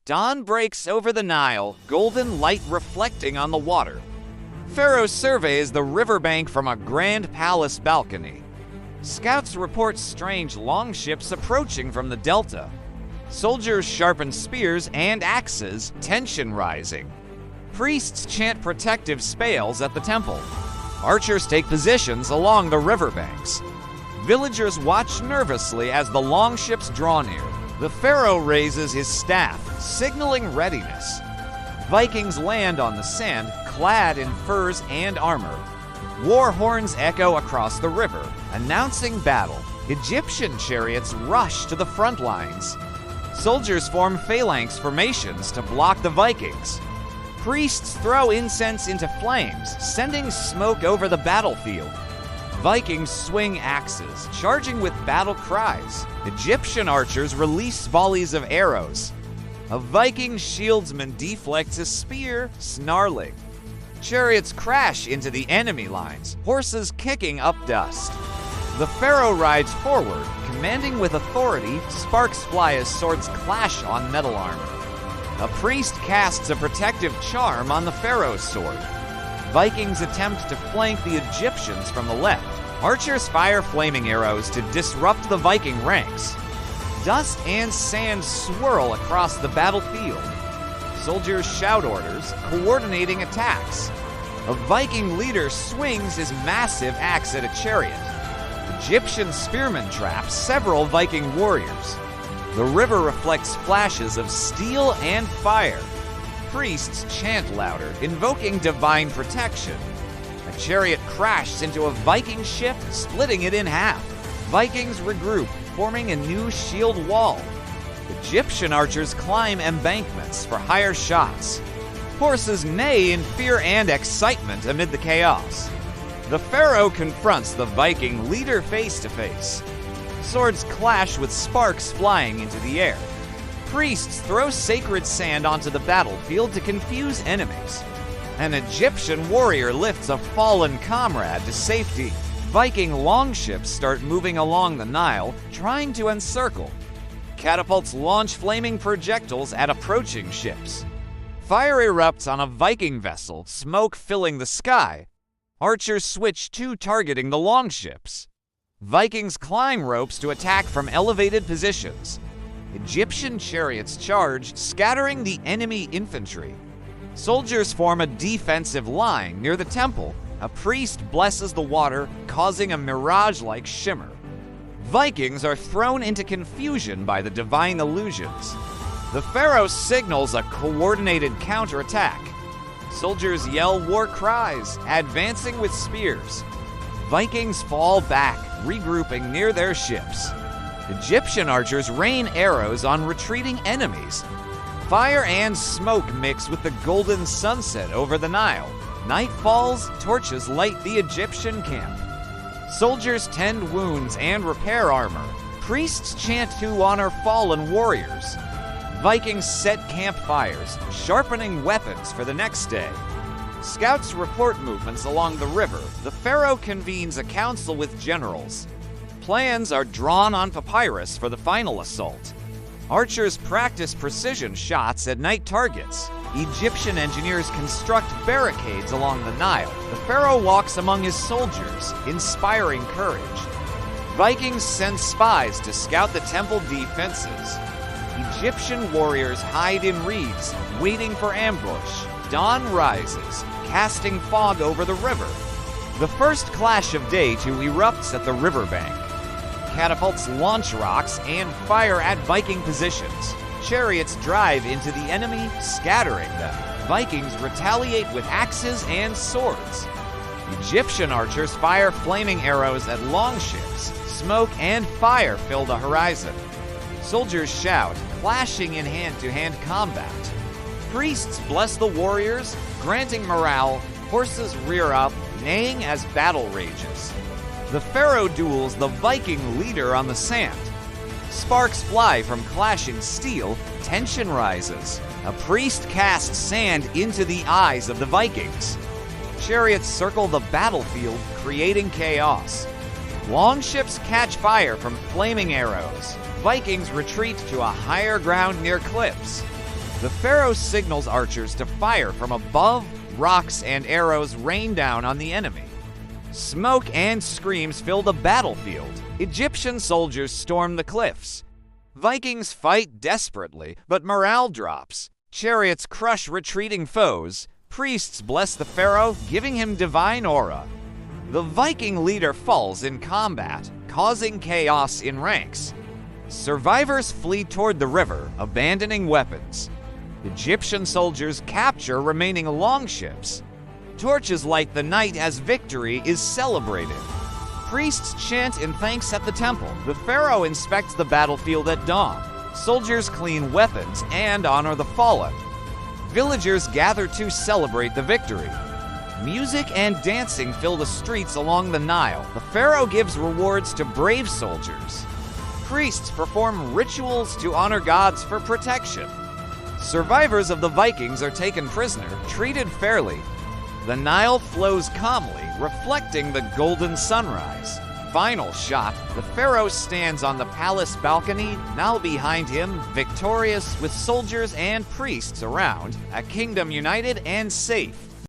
Dawn breaks over the Nile, golden light reflecting on the water. Pharaohs surveys the riverbank from a grand palace balcony. Scouts report strange longships approaching from the delta. Soldiers sharpen spears and axes, tension rising. Priests chant protective spells at the temple. Archers take positions along the riverbanks. Villagers watch nervously as the longships draw near. The pharaoh raises his staff, signaling readiness. Vikings land on the sand, clad in furs and armor. War horns echo across the river, announcing battle. Egyptian chariots rush to the front lines. Soldiers form phalanx formations to block the Vikings. Priests throw incense into flames, sending smoke over the battlefield. Vikings swing axes, charging with battle cries. Egyptian archers release volleys of arrows. A Viking shieldsman deflects a spear, snarling. Chariots crash into the enemy lines, horses kicking up dust. The pharaoh rides forward, commanding with authority. Sparks fly as swords clash on metal armor. A priest casts a protective charm on the pharaoh's sword. Vikings attempt to flank the Egyptians from the left. Archers fire flaming arrows to disrupt the Viking ranks. Dust and sand swirl across the battlefield. Soldiers shout orders, coordinating attacks. A Viking leader swings his massive axe at a chariot. Egyptian spearmen trap several Viking warriors. The river reflects flashes of steel and fire. Priests chant louder, invoking divine protection. A chariot crashes into a Viking ship, splitting it in half. Vikings regroup, forming a new shield wall. Egyptian archers climb embankments for higher shots. Horses neigh in fear and excitement amid the chaos. The pharaoh confronts the Viking leader face to face. Swords clash with sparks flying into the air. Priests throw sacred sand onto the battlefield to confuse enemies. An Egyptian warrior lifts a fallen comrade to safety. Viking longships start moving along the Nile, trying to encircle. Catapults launch flaming projectiles at approaching ships. Fire erupts on a Viking vessel, smoke filling the sky. Archers switch to targeting the longships. Vikings climb ropes to attack from elevated positions. Egyptian chariots charge, scattering the enemy infantry. Soldiers form a defensive line near the temple. A priest blesses the water, causing a mirage-like shimmer. Vikings are thrown into confusion by the divine illusions. The pharaoh signals a coordinated counterattack. Soldiers yell war cries, advancing with spears. Vikings fall back, regrouping near their ships. Egyptian archers rain arrows on retreating enemies. Fire and smoke mix with the golden sunset over the Nile. Night falls, torches light the Egyptian camp. Soldiers tend wounds and repair armor. Priests chant to honor fallen warriors. Vikings set campfires, sharpening weapons for the next day. Scouts report movements along the river. The pharaoh convenes a council with generals. Plans are drawn on papyrus for the final assault. Archers practice precision shots at night targets. Egyptian engineers construct barricades along the Nile. The pharaoh walks among his soldiers, inspiring courage. Vikings send spies to scout the temple defenses. Egyptian warriors hide in reeds, waiting for ambush. Dawn rises, casting fog over the river. The first clash of day two erupts at the riverbank. Catapults launch rocks and fire at Viking positions. Chariots drive into the enemy, scattering them. Vikings retaliate with axes and swords. Egyptian archers fire flaming arrows at longships. Smoke and fire fill the horizon. Soldiers shout, clashing in hand-to-hand combat. Priests bless the warriors, granting morale. Horses rear up, neighing as battle rages. The pharaoh duels the Viking leader on the sand. Sparks fly from clashing steel, tension rises. A priest casts sand into the eyes of the Vikings. Chariots circle the battlefield, creating chaos. Longships catch fire from flaming arrows. Vikings retreat to a higher ground near cliffs. The Pharaoh signals archers to fire from above. Rocks and arrows rain down on the enemy. Smoke and screams fill the battlefield. Egyptian soldiers storm the cliffs. Vikings fight desperately, but morale drops. Chariots crush retreating foes. Priests bless the pharaoh, giving him divine aura. The Viking leader falls in combat, causing chaos in ranks. Survivors flee toward the river, abandoning weapons. Egyptian soldiers capture remaining longships. Torches light the night as victory is celebrated. Priests chant in thanks at the temple. The pharaoh inspects the battlefield at dawn. Soldiers clean weapons and honor the fallen. Villagers gather to celebrate the victory. Music and dancing fill the streets along the Nile. The pharaoh gives rewards to brave soldiers. Priests perform rituals to honor gods for protection. Survivors of the Vikings are taken prisoner, treated fairly. The Nile flows calmly, reflecting the golden sunrise. Final shot, the pharaoh stands on the palace balcony, now behind him, victorious with soldiers and priests around, a kingdom united and safe.